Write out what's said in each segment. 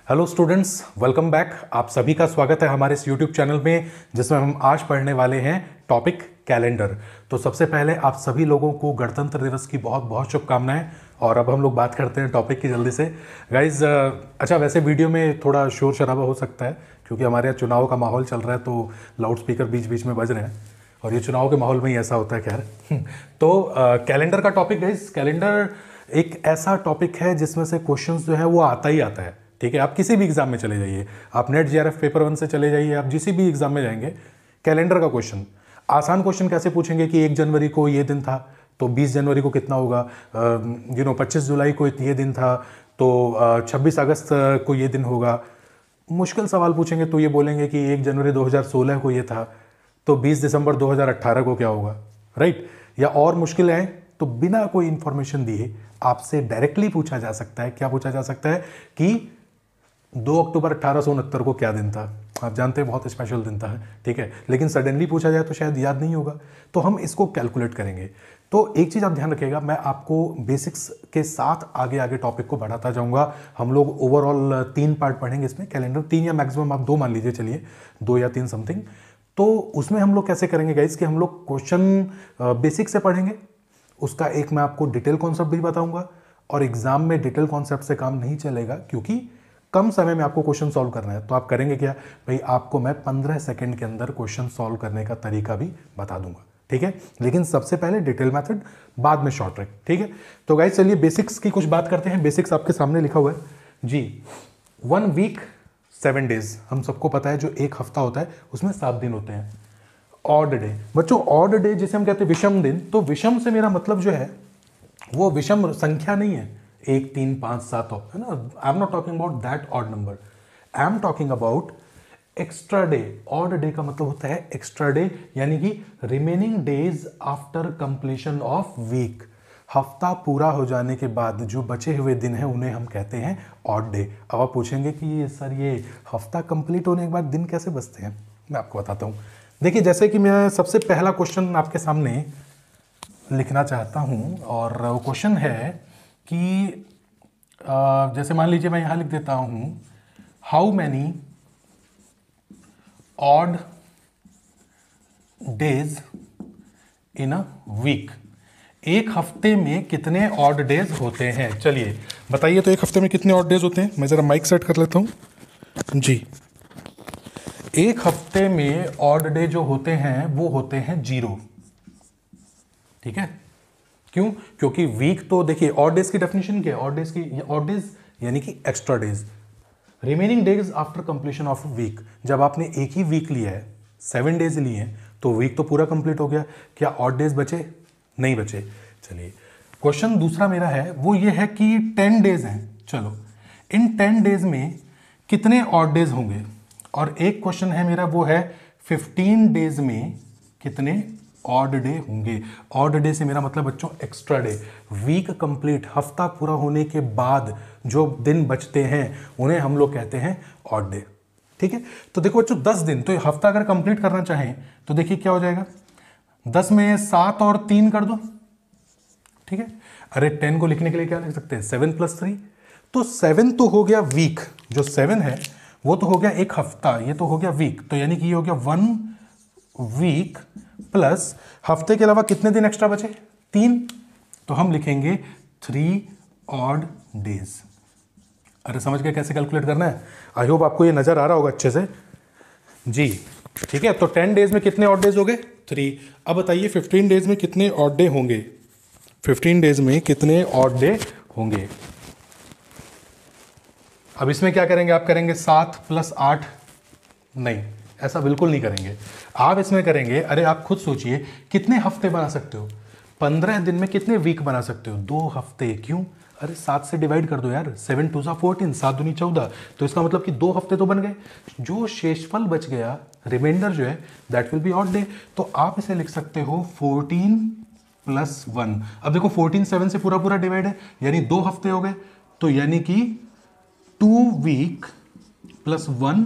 Hello students, welcome back. आप सभी का स्वागत है हमारे इस यूट्यूब चैनल में, जिसमें हम आज पढ़ने वाले हैं टॉपिक कैलेंडर। तो सबसे पहले आप सभी लोगों को गणतंत्र दिवस की बहुत बहुत शुभकामनाएं। और अब हम लोग बात करते हैं टॉपिक की जल्दी से। गाइज, अच्छा वैसे वीडियो में थोड़ा शोर शराबा हो सकता है क्योंकि हमारे यहाँ चुनाव का माहौल चल रहा है, तो लाउड स्पीकर बीच बीच में बज रहे हैं और ये चुनाव के माहौल में ही ऐसा होता है। खैर तो कैलेंडर का टॉपिक गाइज, कैलेंडर एक ऐसा टॉपिक है जिसमें से क्वेश्चंस जो है वो आता ही आता है। ठीक है, आप किसी भी एग्जाम में चले जाइए, आप नेट जेआरएफ पेपर 1 से चले जाइए, आप जिस भी एग्जाम में जाएंगे, कैलेंडर का क्वेश्चन, आसान क्वेश्चन कैसे पूछेंगे कि 1 जनवरी को ये दिन था तो 20 जनवरी को कितना होगा, 25 जुलाई को ये दिन था तो 26 अगस्त को ये दिन होगा। मुश्किल सवाल पूछेंगे तो ये बोलेंगे कि 1 जनवरी 2016 को ये था तो 20 दिसंबर 2018 को क्या होगा, राइट। या और मुश्किल है तो बिना कोई इंफॉर्मेशन दिए आपसे डायरेक्टली पूछा जा सकता है। क्या पूछा जा सकता है कि 2 अक्टूबर 1869 को क्या दिन था। आप जानते हैं बहुत स्पेशल दिन था, ठीक है, लेकिन सडनली पूछा जाए तो शायद याद नहीं होगा, तो हम इसको कैलकुलेट करेंगे। तो एक चीज़ आप ध्यान रखिएगा, मैं आपको बेसिक्स के साथ आगे आगे टॉपिक को बढ़ाता जाऊंगा। हम लोग ओवरऑल 3 पार्ट पढ़ेंगे इसमें, कैलेंडर 3 या मैक्सिमम आप 2 मान लीजिए, चलिए 2 या 3 समथिंग। तो उसमें हम लोग कैसे करेंगे गाइस कि हम लोग क्वेश्चन बेसिक से पढ़ेंगे, उसका एक मैं आपको डिटेल कॉन्सेप्ट भी बताऊंगा। और एग्जाम में डिटेल कॉन्सेप्ट से काम नहीं चलेगा क्योंकि कम समय में आपको क्वेश्चन सॉल्व करना है। तो आप करेंगे क्या भाई, आपको मैं 15 सेकंड के अंदर क्वेश्चन सॉल्व करने का तरीका भी बता दूंगा, ठीक है। लेकिन सबसे पहले डिटेल मेथड, बाद में शॉर्ट ट्रिक, ठीक है। तो गाइस चलिए बेसिक्स की कुछ बात करते हैं। बेसिक्स आपके सामने लिखा हुआ है जी। 1 वीक 7 डेज, हम सबको पता है जो एक हफ्ता होता है उसमें 7 दिन होते हैं। ऑड डे बच्चों, ऑड डे जिसे हम कहते हैं विषम दिन, तो विषम से मेरा मतलब जो है वो विषम संख्या नहीं है 1 3 5 7 है ना। I am not talking about that odd number, I am talking about extra day. Odd day का मतलब होता है एक्स्ट्रा डे, यानी कि remaining days after completion of week. हफ्ता पूरा हो जाने के बाद जो बचे हुए दिन हैं उन्हें हम कहते हैं ऑड डे। अब आप पूछेंगे कि सर ये हफ्ता कंप्लीट होने के बाद दिन कैसे बचते हैं, मैं आपको बताता हूँ। देखिए, जैसे कि मैं सबसे पहला क्वेश्चन आपके सामने लिखना चाहता हूं, और वो क्वेश्चन है कि जैसे मान लीजिए मैं यहां लिख देता हूं, how many odd days in a week. एक हफ्ते में कितने ऑड डेज होते हैं, चलिए बताइए। तो एक हफ्ते में कितने ऑड डेज होते हैं, मैं जरा माइक सेट कर लेता हूं जी। एक हफ्ते में ऑड डे जो होते हैं वो होते हैं 0, ठीक है। क्यों? क्योंकि वीक तो देखिए, ऑड डेज की डेफिनेशन क्या है, ऑड डेज यानी कि extra days, remaining days after completion of week. जब आपने एक ही वीक लिया है, 7 डेज लिए हैं, तो वीक तो पूरा कंप्लीट हो गया। क्या ऑड डेज बचे? नहीं बचे। चलिए क्वेश्चन दूसरा मेरा है वो ये है कि 10 डेज हैं, चलो इन 10 डेज में कितने ऑड डेज होंगे। और एक क्वेश्चन है मेरा वो है 15 डेज में कितने ऑड डे होंगे। ऑड डे से मेरा मतलब बच्चों एक्स्ट्रा डे। वीक कंप्लीट, हफ्ता पूरा होने के बाद जो दिन बचते हैं उन्हें हम लोग कहते हैं ऑड डे, ठीक है। तो देखो बच्चों 10 दिन, तो हफ्ता अगर कंप्लीट करना चाहें तो देखिए क्या हो जाएगा, 10 में 7 और 3 कर दो, ठीक है। अरे 10 को लिखने के लिए क्या लिख सकते हैं, 7 + 3। तो 7 तो हो गया वीक, जो 7 है वो तो हो गया एक हफ्ता, ये तो हो गया वीक, तो यानी कि ये हो गया 1 वीक प्लस हफ्ते के अलावा कितने दिन एक्स्ट्रा बचे, 3, तो हम लिखेंगे 3 ऑड डेज। अरे समझ गए कैसे कैलकुलेट करना है? आई होप आपको ये नजर आ रहा होगा अच्छे से जी, ठीक है। तो 10 डेज में कितने ऑड डेज हो गए, 3। अब बताइए 15 डेज में कितने ऑड डे होंगे, 15 डेज में कितने ऑड डे होंगे। अब इसमें क्या करेंगे, आप करेंगे 7 + 8, नहीं ऐसा बिल्कुल नहीं करेंगे। आप इसमें करेंगे, अरे आप खुद सोचिए कितने हफ्ते बना सकते हो, 15 दिन में कितने वीक बना सकते हो, 2 हफ्ते। क्यों? अरे 7 से डिवाइड कर दो यार, 7 × 2 = 14, 7 दूनी 14, तो इसका मतलब कि 2 हफ्ते तो बन गए। जो शेषफल बच गया, रिमाइंडर जो है, that will be odd day. तो आप इसे लिख सकते हो 14 + 1। अब देखो 14 7 से पूरा पूरा डिवाइड है, यानी 2 हफ्ते हो गए, तो यानी कि 2 week + 1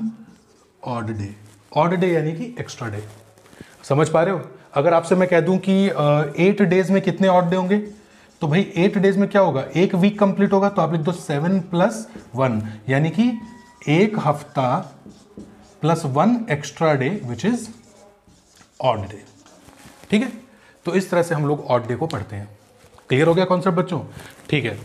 odd day. Odd day यानी कि एक्स्ट्रा डे, समझ पा रहे हो? अगर आपसे मैं कह दूं कि 8 डेज में कितने ऑड डे होंगे, तो भाई 8 डेज में क्या होगा, एक वीक कंप्लीट होगा, तो आप लिख दो 7 + 1 यानी कि एक हफ्ता plus 1 extra day which is odd day. ठीक है, तो इस तरह से हम लोग ऑड डे को पढ़ते हैं। क्लियर हो गया कॉन्सेप्ट बच्चों? ठीक है,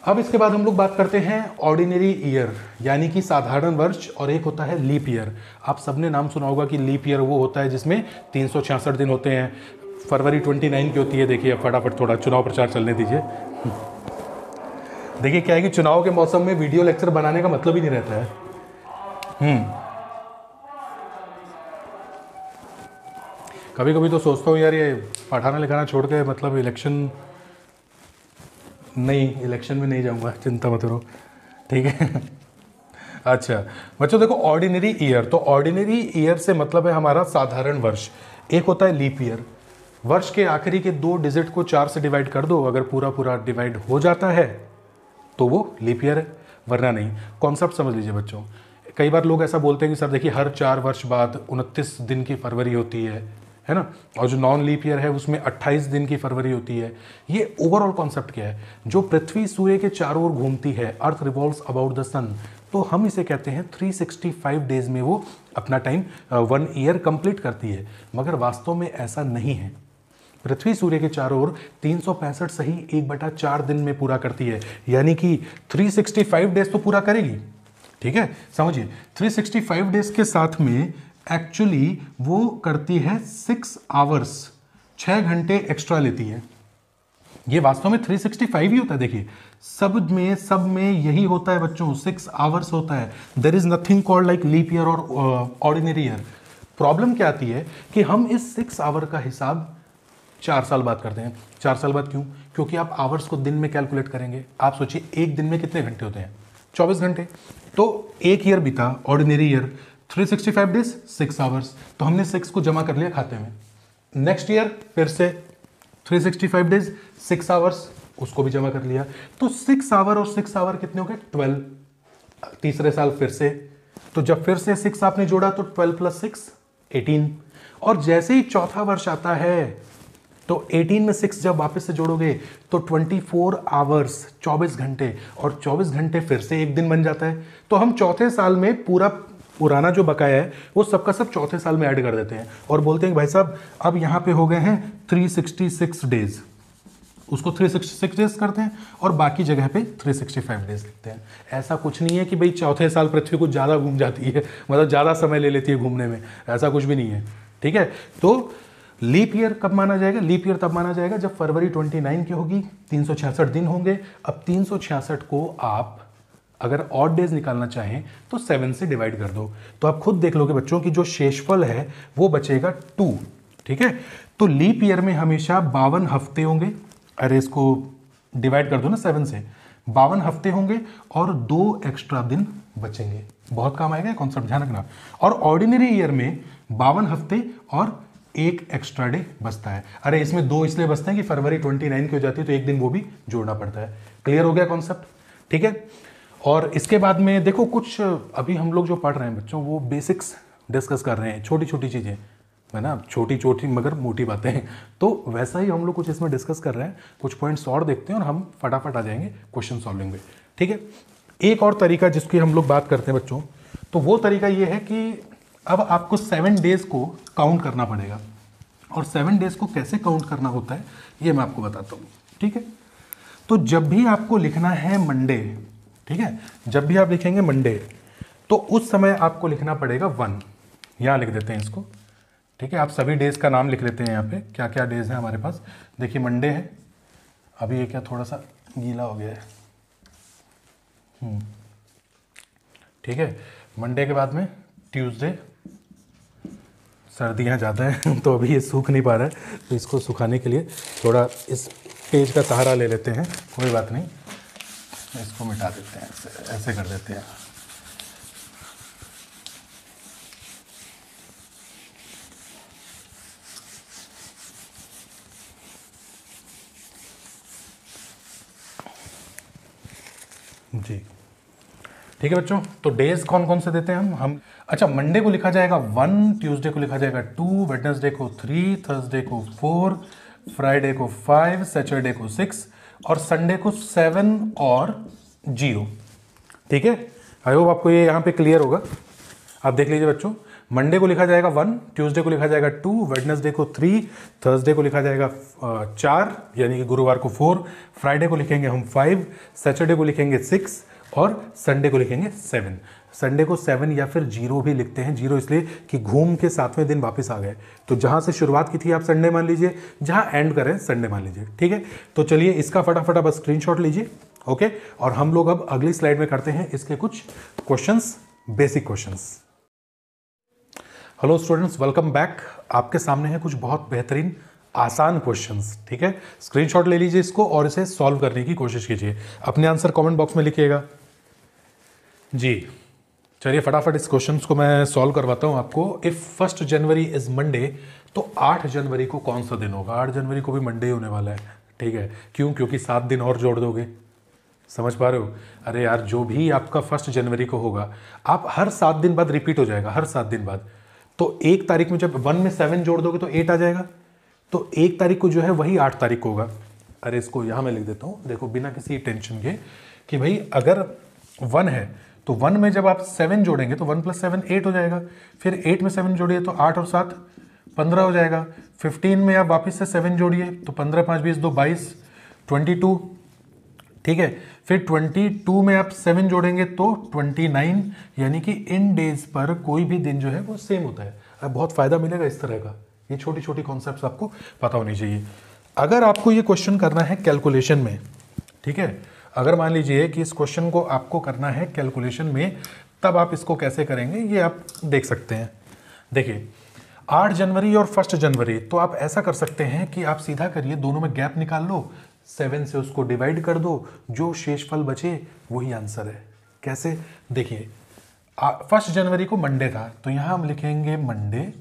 अब इसके बाद हम लोग बात करते हैं ऑर्डिनरी ईयर, यानी कि साधारण वर्ष, और एक होता है लीप ईयर। आप सबने नाम सुना होगा कि लीप ईयर वो होता है जिसमें 366 दिन होते हैं। फरवरी 29 की होती है। देखिए, अब फटाफट थोड़ा चुनाव प्रचार चलने दीजिए। देखिए क्या है कि चुनाव के मौसम में वीडियो लेक्चर बनाने का मतलब ही नहीं रहता है। कभी कभी तो सोचता हूँ यार, ये पढ़ाना लिखाना छोड़ के मतलब इलेक्शन में नहीं जाऊँगा, चिंता मत करो। ठीक है। अच्छा बच्चों देखो, ऑर्डिनरी ईयर, तो ऑर्डिनरी ईयर से मतलब है हमारा साधारण वर्ष। एक होता है लीप ईयर, वर्ष के आखिरी के 2 डिजिट को 4 से डिवाइड कर दो, अगर पूरा पूरा डिवाइड हो जाता है तो वो लीप ईयर है, वरना नहीं। कॉन्सेप्ट समझ लीजिए बच्चों। कई बार लोग ऐसा बोलते हैं कि सर देखिए, हर 4 वर्ष बाद 29 दिन की फरवरी होती है ना, और जो नॉन लीप ईयर है उसमें 28 दिन की फरवरी होती है। ये ओवरऑल कॉन्सेप्ट क्या है? जो पृथ्वी सूर्य के चारों ओर घूमती है, अर्थ रिवॉल्व्स अबाउट द सन, तो हम इसे कहते हैं 365 डेज में वो अपना टाइम 1 ईयर कंप्लीट करती है। मगर वास्तव में ऐसा नहीं है। पृथ्वी सूर्य के चारों ओर 365 सही 1/4 दिन में पूरा करती है, यानी कि 365 डेज तो पूरा करेगी। ठीक है, समझिए 365 डेज के साथ में एक्चुअली वो करती है 6 आवर्स, 6 घंटे एक्स्ट्रा लेती है। ये वास्तव में 365 ही होता है। देखिए सब में यही होता है बच्चों, 6 आवर्स होता है। There is nothing called like leap year और ऑर्डिनरी ईयर। प्रॉब्लम क्या आती है कि हम इस 6 आवर का हिसाब 4 साल बाद करते हैं। 4 साल बाद क्यों? क्योंकि आप आवर्स को दिन में कैलकुलेट करेंगे। आप सोचिए एक दिन में कितने घंटे होते हैं? 24 घंटे। तो एक ईयर बीता, ऑर्डिनरी ईयर, 365 डेज 6 आवर्स, तो हमने 6 को जमा कर लिया खाते में। नेक्स्ट ईयर फिर से 365 डेज 6 आवर्स, उसको भी जमा कर लिया। तो 6 आवर और 6 आवर कितने हो गए? 12। तीसरे साल फिर से, तो जब फिर से 6 आपने जोड़ा तो 12 + 6 18। और जैसे ही चौथा वर्ष आता है तो 18 में 6 जब वापस से जोड़ोगे तो 24 आवर्स, 24 घंटे, और 24 घंटे फिर से एक दिन बन जाता है। तो हम चौथे साल में पूरा पुराना जो बकाया है वो सबका सब चौथे साल में ऐड कर देते हैं और बोलते हैं कि भाई साहब अब यहाँ पे हो गए हैं 366 डेज, उसको 366 डेज करते हैं और बाकी जगह पे 365 डेज लिखते हैं। ऐसा कुछ नहीं है कि भाई चौथे साल पृथ्वी कुछ ज़्यादा घूम जाती है, मतलब ज़्यादा समय ले लेती है घूमने में, ऐसा कुछ भी नहीं है। ठीक है, तो लीप ईयर कब माना जाएगा? लीप ईयर तब माना जाएगा जब फरवरी 29 की होगी, 366 दिन होंगे। अब 366 को आप अगर ऑड डेज निकालना चाहें तो 7 से डिवाइड कर दो, तो आप खुद देख लोगे बच्चों की जो शेषफल है वो बचेगा 2। ठीक है, तो लीप ईयर में हमेशा 52 हफ्ते होंगे। अरे इसको डिवाइड कर दो ना 7 से, 52 हफ्ते होंगे और 2 एक्स्ट्रा दिन बचेंगे। बहुत काम आएगा कॉन्सेप्ट, ध्यान रखना। और ऑर्डिनरी ईयर में 52 हफ्ते और 1 एक्स्ट्रा डे बचता है। अरे इसमें 2 इसलिए बचते हैं कि फरवरी 29 की हो जाती है तो एक दिन वो भी जोड़ना पड़ता है। क्लियर हो गया कॉन्सेप्ट? ठीक है, और इसके बाद में देखो कुछ अभी हम लोग जो पढ़ रहे हैं बच्चों वो बेसिक्स डिस्कस कर रहे हैं, छोटी छोटी चीज़ें है ना, छोटी छोटी मगर मोटी बातें हैं। तो वैसा ही हम लोग कुछ इसमें डिस्कस कर रहे हैं, कुछ पॉइंट्स और देखते हैं और हम फटाफट आ जाएंगे क्वेश्चन सॉल्विंग में। ठीक है, एक और तरीका जिसकी हम लोग बात करते हैं बच्चों, तो वो तरीका ये है कि अब आपको 7 डेज को काउंट करना पड़ेगा। और 7 डेज को कैसे काउंट करना होता है ये मैं आपको बताता हूँ। ठीक है, तो जब भी आपको लिखना है मंडे, ठीक है, जब भी आप लिखेंगे मंडे तो उस समय आपको लिखना पड़ेगा 1। यहाँ लिख देते हैं इसको। ठीक है, आप सभी डेज का नाम लिख लेते हैं। यहाँ पे क्या क्या डेज है हमारे पास। देखिए मंडे है, अभी ये क्या थोड़ा सा गीला हो गया है। ठीक है, मंडे के बाद में ट्यूसडे, सर्दियाँ ज़्यादा हैं तो अभी ये सूख नहीं पा रहा है, तो इसको सुखाने के लिए थोड़ा इस पेज का सहारा ले लेते हैं। कोई बात नहीं, इसको मिटा देते हैं, ऐसे कर देते हैं। जी ठीक है बच्चों, तो डेज कौन कौन से देते हैं हम अच्छा, मंडे को लिखा जाएगा 1, ट्यूसडे को लिखा जाएगा 2, वेडनेसडे को 3, थर्सडे को 4, फ्राइडे को 5, सैटरडे को 6 और संडे को 7 और 0। ठीक है, आई होप आपको ये यहाँ पे क्लियर होगा। आप देख लीजिए बच्चों, मंडे को लिखा जाएगा 1, ट्यूसडे को लिखा जाएगा 2, वेडनेसडे को 3, थर्सडे को लिखा जाएगा 4 यानी कि गुरुवार को 4, फ्राइडे को लिखेंगे हम 5, सैटरडे को लिखेंगे 6 और संडे को लिखेंगे 7। संडे को 7 या फिर 0 भी लिखते हैं। 0 इसलिए कि घूम के 7वें दिन वापस आ गए, तो जहां से शुरुआत की थी आप संडे मान लीजिए, जहां एंड करें संडे मान लीजिए। ठीक है, तो चलिए इसका फटाफट बस स्क्रीनशॉट लीजिए। ओके, और हम लोग अब अगली स्लाइड में करते हैं इसके कुछ questions, basic questions. Hello students, welcome back. आपके सामने है कुछ बहुत बेहतरीन आसान क्वेश्चंस। ठीक है, स्क्रीनशॉट ले लीजिए इसको और इसे सॉल्व करने की कोशिश कीजिए। अपने आंसर कमेंट बॉक्स में लिखिएगा जी। चलिए फटाफट इस क्वेश्चंस को मैं सॉल्व करवाता हूं आपको। इफ 1 जनवरी इज मंडे, तो 8 जनवरी को कौन सा दिन होगा? 8 जनवरी को भी मंडे ही होने वाला है। ठीक है, क्यों? क्योंकि 7 दिन और जोड़ दोगे। समझ पा रहे हो? अरे यार, जो भी आपका 1 जनवरी को होगा, आप हर 7 दिन बाद रिपीट हो जाएगा, हर 7 दिन बाद। तो 1 तारीख में जब 1 में 7 जोड़ दोगे तो 8 आ जाएगा, तो 1 तारीख को जो है वही 8 तारीख को होगा। अरे इसको यहां मैं लिख देता हूं, देखो बिना किसी टेंशन के, कि भाई अगर 1 है तो 1 में जब आप 7 जोड़ेंगे तो 1 + 7 8 हो जाएगा। फिर 8 में 7 जोड़िए तो 8 और 7 15 हो जाएगा। 15 में आप वापस से 7 जोड़िए तो 15 5 20 2 22 22। ठीक है, फिर 22 में आप 7 जोड़ेंगे तो 29, यानी कि इन डेज पर कोई भी दिन जो है वो सेम होता है। अब बहुत फायदा मिलेगा इस तरह का। ये छोटी छोटी कॉन्सेप्ट्स आपको पता होनी चाहिए। अगर आपको ये क्वेश्चन करना है कैलकुलेशन में, ठीक है, अगर मान लीजिए कि इस क्वेश्चन को आपको करना है कैलकुलेशन में, तब आप इसको कैसे करेंगे ये आप देख सकते हैं। देखिए 8 जनवरी और 1 जनवरी, तो आप ऐसा कर सकते हैं कि आप सीधा करिए, दोनों में गैप निकाल लो, 7 से उसको डिवाइड कर दो, जो शेषफल बचे वही आंसर है। कैसे? देखिए 1 जनवरी को मंडे था, तो यहां हम लिखेंगे मंडे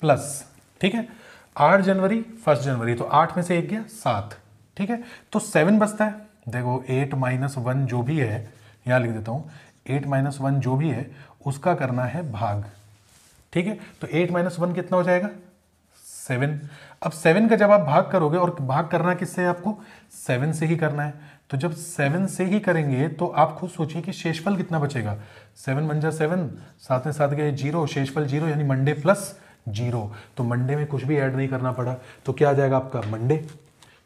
प्लस, ठीक है, 8 जनवरी 1 जनवरी, तो 8 में से 1 गया 7। ठीक है, तो 7 बचता है। देखो 8 - 1 जो भी है, यहां लिख देता हूं, 8 - 1 जो भी है उसका करना है भाग। ठीक है, तो 8 - 1 कितना हो जाएगा? 7। अब 7 का जब आप भाग करोगे, और भाग करना किससे है आपको? 7 से ही करना है। तो जब 7 से ही करेंगे तो आप खुद सोचिए कि शेषफल कितना बचेगा। 7 × 7, 7 में 7 गए 0, शेषफल 0, यानी मंडे प्लस 0। तो मंडे में कुछ भी ऐड नहीं करना पड़ा, तो क्या आ जाएगा आपका? मंडे।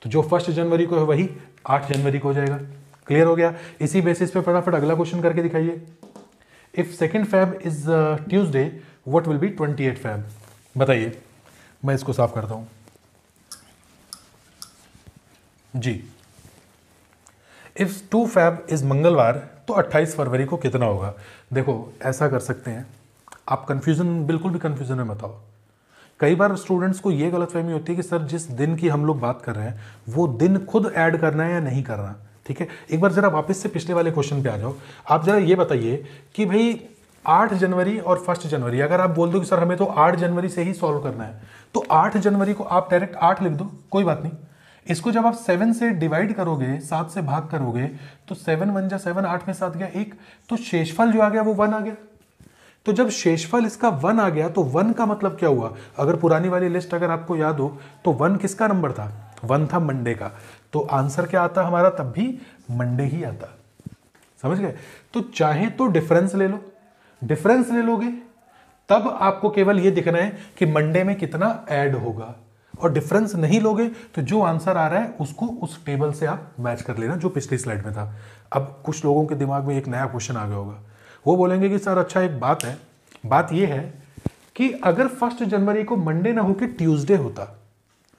तो जो 1 जनवरी को है वही 8 जनवरी को हो जाएगा। क्लियर हो गया? इसी बेसिस पे फटाफट अगला क्वेश्चन करके दिखाइए। If 2 Feb is Tuesday, what will be 28 Feb? बताइए, मैं इसको साफ करता हूं जी। इफ 2 Feb इज मंगलवार, तो 28 फरवरी को कितना होगा? देखो ऐसा कर सकते हैं, आप कंफ्यूजन, बिल्कुल भी कंफ्यूजन में मत आओ। कई बार स्टूडेंट्स को ये गलतफहमी होती है कि सर जिस दिन की हम लोग बात कर रहे हैं वो दिन खुद ऐड करना है या नहीं करना। ठीक है, एक बार जरा वापस से पिछले वाले क्वेश्चन पे आ जाओ। आप जरा ये बताइए कि भाई 8 जनवरी और 1 जनवरी, अगर आप बोल दो कि सर हमें तो 8 जनवरी से ही सॉल्व करना है, तो 8 जनवरी को आप डायरेक्ट 8 लिख दो, कोई बात नहीं। इसको जब आप 7 से डिवाइड करोगे, 7 से भाग करोगे, तो 7 × 1 = 7, 8 में 7 गया 1, तो शेषफल जो आ गया वो 1 आ गया। तो जब शेषफल इसका 1 आ गया, तो 1 का मतलब क्या हुआ? अगर पुरानी वाली लिस्ट अगर आपको याद हो, तो 1 किसका नंबर था? 1 था मंडे का। तो आंसर क्या आता हमारा? तब भी मंडे ही आता। समझ गए? तो चाहे तो डिफरेंस ले लो, डिफरेंस ले लोगे तब आपको केवल ये दिखना है कि मंडे में कितना ऐड होगा, और डिफरेंस नहीं लोगे तो जो आंसर आ रहा है उसको उस टेबल से आप मैच कर लेना जो पिछली स्लाइड में था। अब कुछ लोगों के दिमाग में एक नया क्वेश्चन आ गया होगा, वो बोलेंगे कि सर अच्छा एक बात है, बात ये है कि अगर 1 जनवरी को मंडे ना होकर ट्यूसडे होता,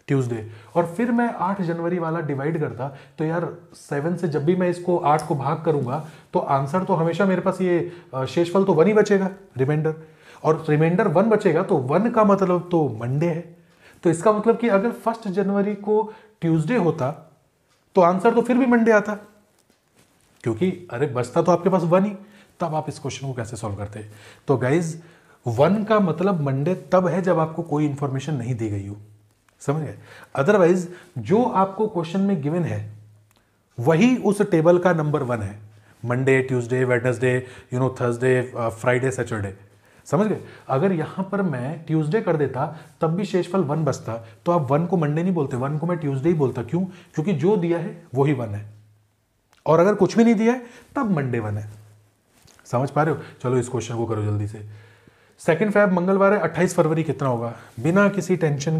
ट्यूसडे, और फिर मैं 8 जनवरी वाला डिवाइड करता, तो यार 7 से जब भी मैं इसको 8 को भाग करूंगा तो आंसर तो हमेशा मेरे पास ये शेषफल तो 1 ही बचेगा, रिमाइंडर, और रिमाइंडर 1 बचेगा, तो 1 का मतलब तो मंडे है। तो इसका मतलब कि अगर 1 जनवरी को ट्यूसडे होता तो आंसर तो फिर भी मंडे आता, क्योंकि अरे बचता तो आपके पास 1 ही। तब आप इस क्वेश्चन को कैसे सॉल्व करते? तो गाइज 1 का मतलब मंडे तब है जब आपको कोई इंफॉर्मेशन नहीं दी गई हो, समझ गए? अदरवाइज जो आपको क्वेश्चन में गिवन है वही उस टेबल का नंबर 1 है। Monday, Tuesday, Wednesday, Thursday, Friday, Saturday, समझ गए? अगर यहां पर मैं ट्यूसडे कर देता तब भी शेषफल 1 बचता, तो आप 1 को मंडे नहीं बोलते, 1 को मैं ट्यूसडे ही बोलता। क्यों? क्योंकि जो दिया है वही 1 है, और अगर कुछ भी नहीं दिया है तब मंडे 1 है। समझ पा रहे हो? चलो इस क्वेश्चन को करो जल्दी से। 2 फेब मंगलवार है, 28 फरवरी कितना होगा? बिना किसी टेंशन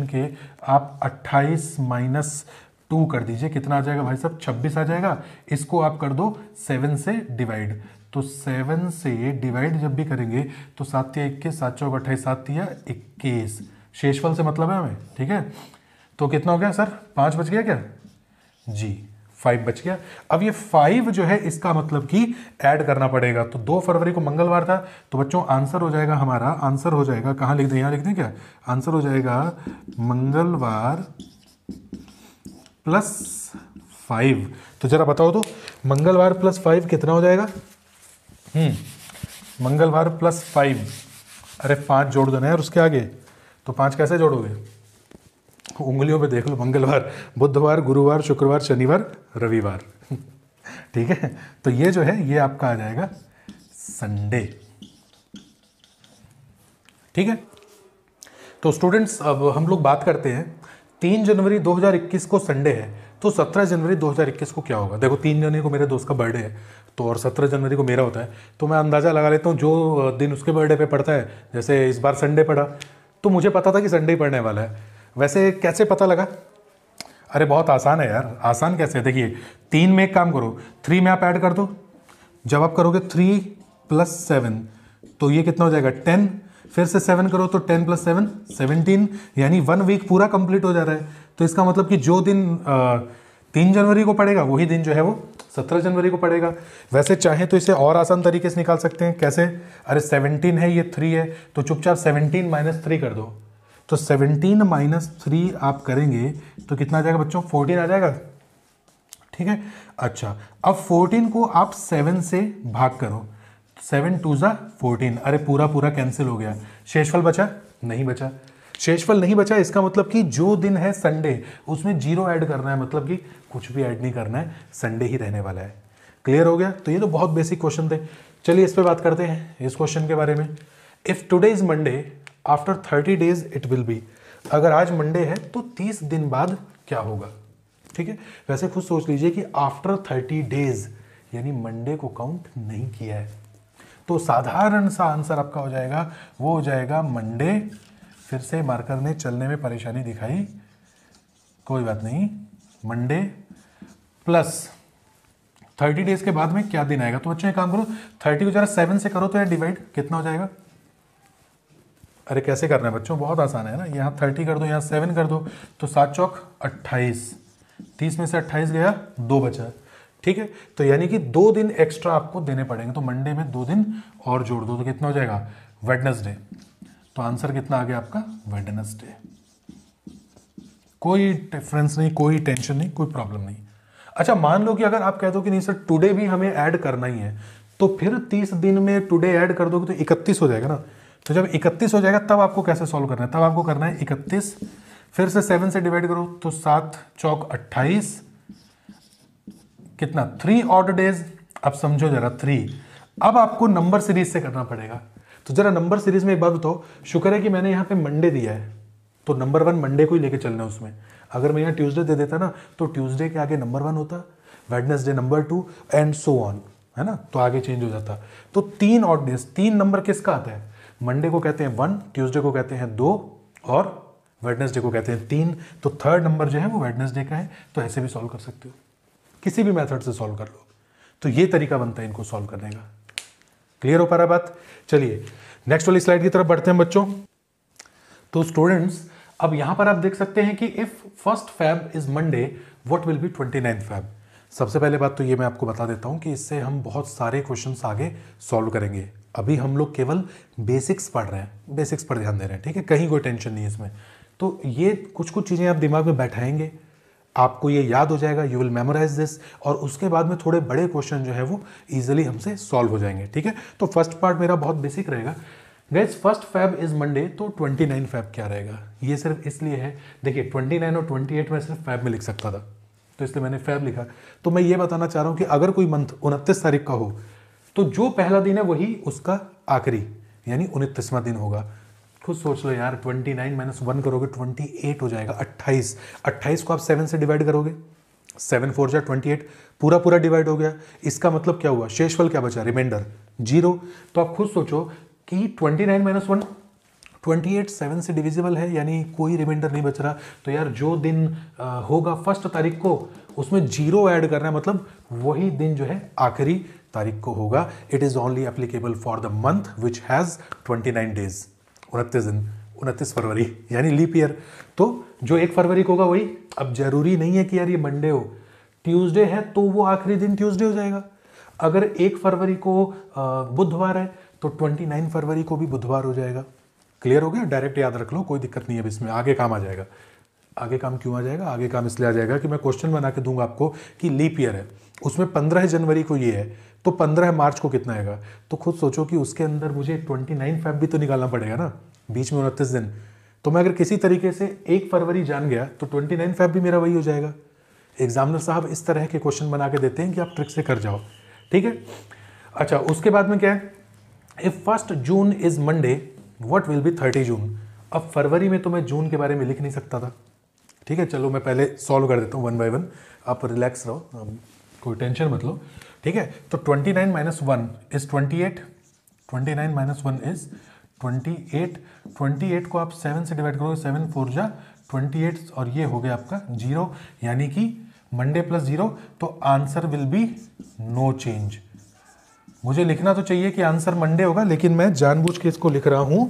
के आप 28 माइनस 2 कर दीजिए, कितना आ जाएगा भाई साहब? 26 आ जाएगा। इसको आप कर दो 7 से डिवाइड, तो 7 से डिवाइड जब भी करेंगे तो 7 या 21, 7 चौक 28, 7 या 21, शेषफल से मतलब है हमें, ठीक है। तो कितना हो गया सर? 5 बच गया क्या जी? 5 बच गया। अब ये 5 जो है इसका मतलब कि ऐड करना पड़ेगा। तो 2 फरवरी को मंगलवार था, तो बच्चों आंसर हो जाएगा हमारा, आंसर हो जाएगा, कहाँ लिख दें? यहाँ लिख दें क्या? आंसर हो जाएगा मंगलवार प्लस 5। तो जरा बताओ तो मंगलवार प्लस 5 कितना हो जाएगा? मंगलवार प्लस 5, अरे 5 जोड़ दो ना यार उसके आगे। तो 5 कैसे जोड़ोगे? उंगलियों पे देख लो, मंगलवार, बुधवार, गुरुवार, शुक्रवार, शनिवार, रविवार। ठीक है, तो ये जो है ये आपका आ जाएगा संडे। ठीक है, तो स्टूडेंट्स अब हम लोग बात करते हैं 3 जनवरी 2021 को संडे है, तो 17 जनवरी 2021 को क्या होगा? देखो 3 जनवरी को मेरे दोस्त का बर्थडे है, तो और 17 जनवरी को मेरा होता है, तो मैं अंदाज़ा लगा लेता हूँ जो दिन उसके बर्थडे पे पड़ता है। जैसे इस बार संडे पड़ा, तो मुझे पता था कि संडे ही पड़ने वाला है। वैसे कैसे पता लगा? अरे बहुत आसान है यार। आसान कैसे है? देखिए 3 में एक काम करो, 3 में आप ऐड कर दो। जब आप करोगे 3 + 7 तो ये कितना हो जाएगा? 10। फिर से 7 करो तो 10 + 7 17, यानी 1 वीक पूरा कंप्लीट हो जा रहा है। तो इसका मतलब कि जो दिन 3 जनवरी को पड़ेगा वही दिन जो है वो 17 जनवरी को पड़ेगा। वैसे चाहे तो इसे और आसान तरीके से निकाल सकते हैं। कैसे? अरे 17 है, ये 3 है, तो चुपचाप 17 - 3 कर दो। तो 17 - 3 आप करेंगे तो कितना आ जाएगा बच्चों? 14 आ जाएगा। ठीक है, अच्छा अब 14 को आप 7 से भाग करो, 7 2 ज़ा 14, अरे पूरा पूरा कैंसिल हो गया। शेषफल बचा? नहीं बचा। शेषफल नहीं बचा, इसका मतलब कि जो दिन है संडे उसमें 0 ऐड करना है, मतलब कि कुछ भी ऐड नहीं करना है, संडे ही रहने वाला है। क्लियर हो गया? तो ये तो बहुत बेसिक क्वेश्चन थे। चलिए इस पे बात करते हैं, इस क्वेश्चन के बारे में। If today is Monday after 30 days it will be. अगर आज मंडे है तो 30 दिन बाद क्या होगा? ठीक है, वैसे खुद सोच लीजिए कि आफ्टर 30 डेज यानी मंडे को काउंट नहीं किया है, तो साधारण सा आंसर आपका हो जाएगा, वो हो जाएगा मंडे। फिर से मार्कर ने चलने में परेशानी दिखाई, कोई बात नहीं, मंडे प्लस 30 डेज के बाद में क्या दिन आएगा? तो बच्चों एक काम करो, 30 को जरा 7 से करो तो यार डिवाइड, कितना हो जाएगा? अरे कैसे करना है बच्चों? बहुत आसान है ना, यहाँ 30 कर दो, यहाँ 7 कर दो, तो 7 चौक 28, 30 में से 28 गया, 2 बचा। ठीक है, तो यानी कि 2 दिन एक्स्ट्रा आपको देने पड़ेंगे, तो मंडे में 2 दिन और जोड़ दो तो कितना हो जाएगा? वेडनेसडे। तो आंसर कितना आ गया आपका? वेडनेसडे। कोई डिफरेंस नहीं, कोई टेंशन नहीं, कोई प्रॉब्लम नहीं। अच्छा मान लो कि अगर आप कह दो कि नहीं सर टुडे भी हमें ऐड करना ही है, तो फिर 30 दिन में टुडे ऐड कर दोगे तो 31 हो जाएगा ना। तो जब 31 हो जाएगा तब आपको कैसे सॉल्व करना है? तब आपको करना है 31, फिर से 7 से डिवाइड करो, तो 7 चौक 28, कितना? 3 ऑड डेज। अब समझो जरा 3, अब आपको नंबर सीरीज से करना पड़ेगा। तो जरा नंबर सीरीज में एक बात बताओ, शुक्र है कि मैंने यहाँ पे मंडे दिया है, तो नंबर 1 मंडे को ही लेके चलना है उसमें। अगर मैं यहाँ ट्यूसडे दे देता ना, तो ट्यूसडे के आगे नंबर 1 होता, Wednesday number 2 and so on, है ना, तो आगे चेंज हो जाता। तो 3 ऑड डेज, 3 नंबर किसका आता है? मंडे को कहते हैं 1, ट्यूसडे को कहते हैं 2 और वेडनेसडे को कहते हैं 3। तो थर्ड नंबर जो है वो वेडनेसडे का है। तो ऐसे भी सॉल्व कर सकते हो, किसी भी मेथड से सॉल्व कर लो। तो ये तरीका बनता है इनको सॉल्व करने का। क्लियर हो पा रहा बात? चलिए नेक्स्ट वाली स्लाइड की तरफ बढ़ते हैं बच्चों। तो स्टूडेंट्स अब यहां पर आप देख सकते हैं कि if 1 Feb is Monday what will be 29 Feb. सबसे पहले बात तो ये मैं आपको बता देता हूं कि इससे हम बहुत सारे क्वेश्चंस आगे सॉल्व करेंगे। अभी हम लोग केवल बेसिक्स पढ़ रहे हैं, बेसिक्स पर ध्यान दे रहे हैं, ठीक है, कहीं कोई टेंशन नहीं है इसमें। तो ये कुछ कुछ चीज़ें आप दिमाग में बैठाएंगे, आपको ये याद हो जाएगा, यू विल मेमोराइज दिस, और उसके बाद में थोड़े बड़े क्वेश्चन जो है वो इजीली हमसे सॉल्व हो जाएंगे। ठीक है, तो फर्स्ट पार्ट मेरा बहुत बेसिक रहेगा। गाइस 1 फेब इज मंडे, तो 29 फेब क्या रहेगा? ये सिर्फ इसलिए है, देखिए 29 और 28 में सिर्फ फेब में लिख सकता था, तो इसलिए मैंने फेब लिखा। तो मैं ये बताना चाह रहा हूँ कि अगर कोई मंथ 29 तारीख का हो, तो जो पहला दिन है वही उसका आखिरी यानी 29वां दिन होगा। खुद सोच लो यार, 29 - 1 करोगे 28 हो जाएगा, 28 को आप 7 से डिवाइड करोगे, 7 4 जा 28, पूरा पूरा डिवाइड हो गया। इसका मतलब क्या हुआ, शेषफल क्या बचा, रिमाइंडर 0। तो आप खुद सोचो कि 29 माइनस 1, 28 7 से डिविजिबल है, यानी कोई रिमाइंडर नहीं बच रहा। तो यार जो दिन होगा फर्स्ट तारीख को, उसमें 0 ऐड करना है, मतलब वही दिन जो है आखिरी तारीख को होगा। It is only applicable for the month which has 29 days, 29 दिन, 29 फरवरी यानी लीप ईयर। तो जो 1 फरवरी को होगा वही। अब जरूरी नहीं है कि यार ये मंडे हो, ट्यूसडे है तो वो आखिरी दिन ट्यूसडे हो जाएगा। अगर 1 फरवरी को बुधवार है तो 29 फरवरी को भी बुधवार हो जाएगा। क्लियर हो गया, डायरेक्ट याद रख लो, कोई दिक्कत नहीं है इसमें, आगे काम आ जाएगा। आगे काम क्यों आ जाएगा, आगे काम इसलिए आ जाएगा कि मैं क्वेश्चन बना के दूंगा आपको कि लीप ईयर है, उसमें 15 जनवरी को ये है, तो 15 मार्च को कितना आएगा। तो खुद सोचो कि उसके अंदर मुझे 29 फेब भी तो निकालना पड़ेगा ना, बीच में 29 दिन। तो मैं अगर किसी तरीके से 1 फरवरी जान गया तो 29 फेब भी मेरा वही हो जाएगा। एग्जामिनर साहब इस तरह के क्वेश्चन बना के देते हैं कि आप ट्रिक से कर जाओ, ठीक है। अच्छा, उसके बाद में क्या है, if 1 June is Monday what will be 30 जून। अब फरवरी में तो मैं जून के बारे में लिख नहीं सकता था, ठीक है। चलो मैं पहले सॉल्व कर देता हूँ 1 बाय 1, आप रिलैक्स रहो, कोई टेंशन मत लो, ठीक है। तो 29 माइनस 1 इज 28, 29 माइनस 1 इज 28, 28 को आप 7 से डिवाइड करोगे, 7 4 जा 28, और ये हो गया आपका 0, यानी कि मंडे प्लस 0, तो answer will be no change. मुझे लिखना तो चाहिए कि आंसर मंडे होगा, लेकिन मैं जानबूझ के इसको लिख रहा हूं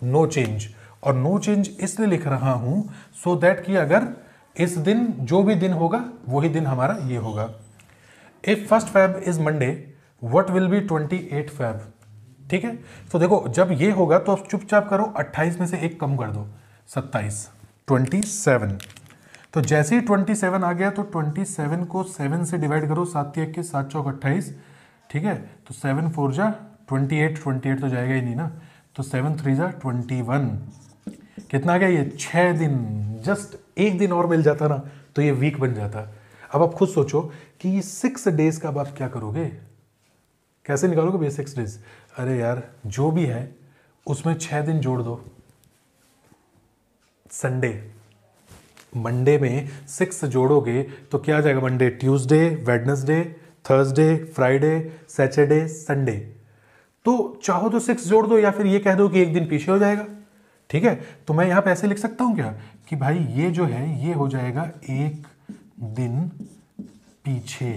नो चेंज। और नो चेंज इसलिए लिख रहा हूं सो दैट कि अगर इस दिन जो भी दिन होगा वही दिन हमारा ये होगा। If 1 Feb is Monday what will be 28 Feb, ठीक है। तो देखो जब ये होगा तो आप चुपचाप करो, 28 में से 1 कम कर दो, 27, 27। तो जैसे ही 27 आ गया तो 27 को 7 से डिवाइड करो, 7 1 के 7 चौक 28, ठीक है। तो 7 4 जा 28, 28 तो जाएगा ही नहीं ना, तो 7 3 जा 21, कितना आ गया ये 6 दिन। जस्ट 1 दिन और मिल जाता ना तो ये वीक बन जाता। अब आप खुद सोचो कि ये 6 डेज का अब आप क्या करोगे, कैसे निकालोगे भैया 6 डेज। अरे यार जो भी है उसमें 6 दिन जोड़ दो। संडे, मंडे में 6 जोड़ोगे तो क्या आ जाएगा, Monday, Tuesday, Wednesday, Thursday, Friday, Saturday, Sunday. तो चाहो तो 6 जोड़ दो, या फिर ये कह दो कि 1 दिन पीछे हो जाएगा, ठीक है। तो मैं यहां पे ऐसे लिख सकता हूं क्या कि भाई ये जो है ये हो जाएगा 1 दिन पीछे,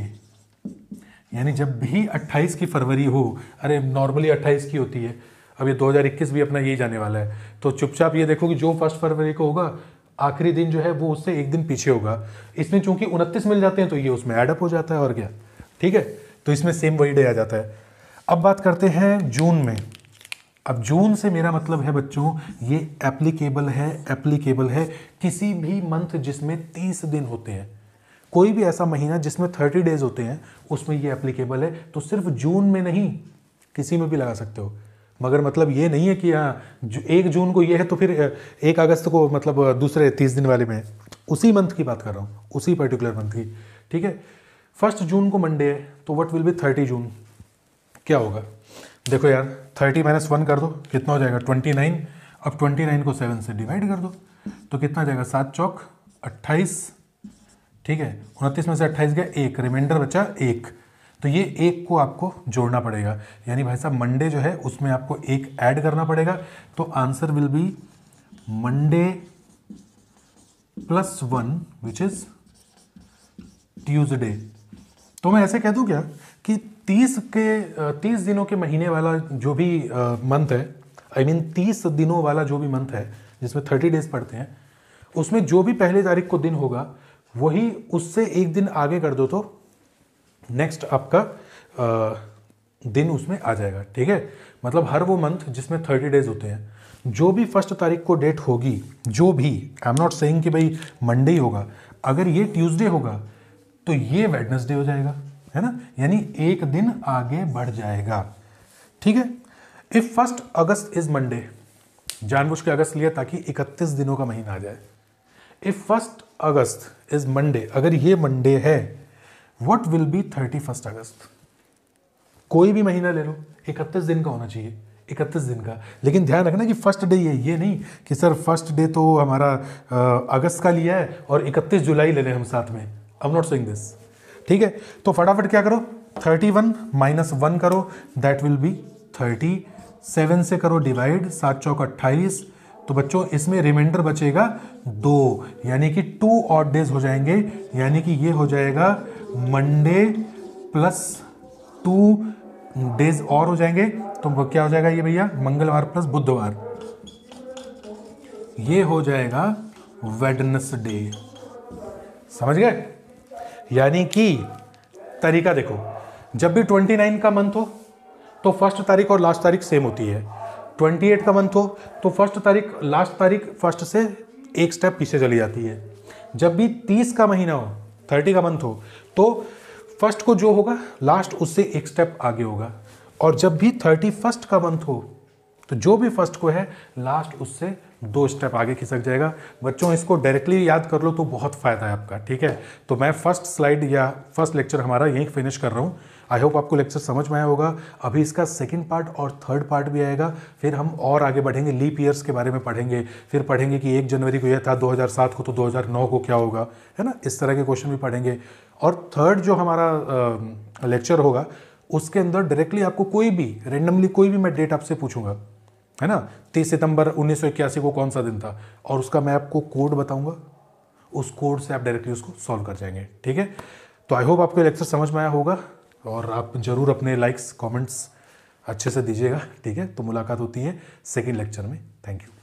यानी जब भी 28 की फरवरी हो, अरे नॉर्मली 28 की होती है, अब ये 2021 भी अपना यही जाने वाला है, तो चुपचाप ये देखो कि जो 1 फरवरी को होगा आखिरी दिन जो है वो उससे 1 दिन पीछे होगा। इसमें चूंकि 29 मिल जाते हैं तो ये उसमें एडअप हो जाता है, और क्या, ठीक है। तो इसमें सेम वही डे आ जाता है। अब बात करते हैं जून में। अब जून से मेरा मतलब है बच्चों ये एप्लीकेबल है किसी भी मंथ जिसमें 30 दिन होते हैं, कोई भी ऐसा महीना जिसमें 30 डेज होते हैं उसमें ये एप्लीकेबल है। तो सिर्फ जून में नहीं, किसी में भी लगा सकते हो, मगर मतलब ये नहीं है कि हाँ 1 जून को ये है तो फिर 1 अगस्त को मतलब दूसरे 30 दिन वाले में, उसी मंथ की बात कर रहा हूँ, उसी पर्टिकुलर मंथ की, ठीक है। 1 जून को मंडे है तो व्हाट विल बी 30 जून, क्या होगा। देखो यार 30 माइनस 1 कर दो, कितना हो जाएगा 29। अब 29 को 7 से डिवाइड कर दो तो कितना आ जाएगा, 7 चौक 28, ठीक है। 29 में से 28 गया 1, रिमाइंडर बचा 1, तो ये 1 को आपको जोड़ना पड़ेगा, यानी भाई साहब मंडे जो है उसमें आपको 1 ऐड करना पड़ेगा। तो answer will be Monday plus 1 which is Tuesday. तो मैं ऐसे कह दूं क्या कि 30 दिनों के महीने वाला जो भी मंथ है, आई मीन 30 दिनों वाला जो भी मंथ है जिसमें 30 डेज पड़ते हैं, उसमें जो भी पहले तारीख को दिन होगा वही उससे 1 दिन आगे कर दो तो नेक्स्ट आपका दिन उसमें आ जाएगा, ठीक है। मतलब हर वो मंथ जिसमें 30 डेज होते हैं, जो भी 1 तारीख को डेट होगी, जो भी, आई एम नॉट सेइंग कि भाई मंडे ही होगा, अगर ये ट्यूसडे होगा तो ये वेडनेसडे हो जाएगा, है ना, यानी 1 दिन आगे बढ़ जाएगा, ठीक है। इफ 1 अगस्त इज मंडे, जानबूझ के अगस्त लिया ताकि 31 दिनों का महीना आ जाए। इफ 1 अगस्त इज मंडे, अगर ये मंडे है, व्हाट विल बी 31 अगस्त। कोई भी महीना ले लो, 31 दिन का होना चाहिए, 31 दिन का। लेकिन ध्यान रखना कि फर्स्ट डे ये नहीं कि सर फर्स्ट डे तो हमारा अगस्त का लिया है और 31 जुलाई ले लें हम साथ में, आई एम नॉट सेइंग दिस, ठीक है। तो फटाफट क्या करो, 31 माइनस 1 करो, दैट विल बी 30, 7 से करो डिवाइड, 7 चौक 28। तो बच्चों इसमें रिमाइंडर बचेगा 2, यानी कि 2 ऑड डेज हो जाएंगे, यानी कि ये हो जाएगा मंडे प्लस 2 डेज और हो जाएंगे। तो क्या हो जाएगा ये भैया, मंगलवार प्लस बुधवार, ये हो जाएगा वेडनेसडे। समझ गए? यानी कि तरीका देखो, जब भी 29 का मंथ हो तो फर्स्ट तारीख और लास्ट तारीख सेम होती है, 28 का मंथ हो तो फर्स्ट तारीख लास्ट तारीख फर्स्ट से एक स्टेप पीछे चली जाती है। जब भी 30 का महीना हो, 30 का मंथ हो तो फर्स्ट को जो होगा लास्ट उससे एक स्टेप आगे होगा, और जब भी 31 का मंथ हो तो जो भी फर्स्ट को है लास्ट उससे 2 स्टेप आगे खिसक जाएगा। बच्चों इसको डायरेक्टली याद कर लो तो बहुत फायदा है आपका, ठीक है। तो मैं फर्स्ट स्लाइड या फर्स्ट लेक्चर हमारा यहीं फिनिश कर रहा हूँ। आई होप आपको लेक्चर समझ में आया होगा। अभी इसका सेकंड पार्ट और थर्ड पार्ट भी आएगा, फिर हम और आगे बढ़ेंगे, लीप ईयर्स के बारे में पढ़ेंगे, फिर पढ़ेंगे कि 1 जनवरी को यह था, 2007 को तो 2009 को क्या होगा, है ना। इस तरह के क्वेश्चन भी पढ़ेंगे। और थर्ड जो हमारा लेक्चर होगा उसके अंदर डायरेक्टली आपको कोई भी रेंडमली कोई भी मैं डेट आपसे पूछूंगा, है ना। 30 सितंबर 1981 को कौन सा दिन था, और उसका मैं आपको कोड बताऊंगा, उस कोड से आप डायरेक्टली उसको सॉल्व कर जाएंगे, ठीक है। तो आई होप आपको लेक्चर समझ में आया होगा, और आप जरूर अपने लाइक्स कमेंट्स अच्छे से दीजिएगा, ठीक है। तो मुलाकात होती है सेकंड लेक्चर में। Thank you.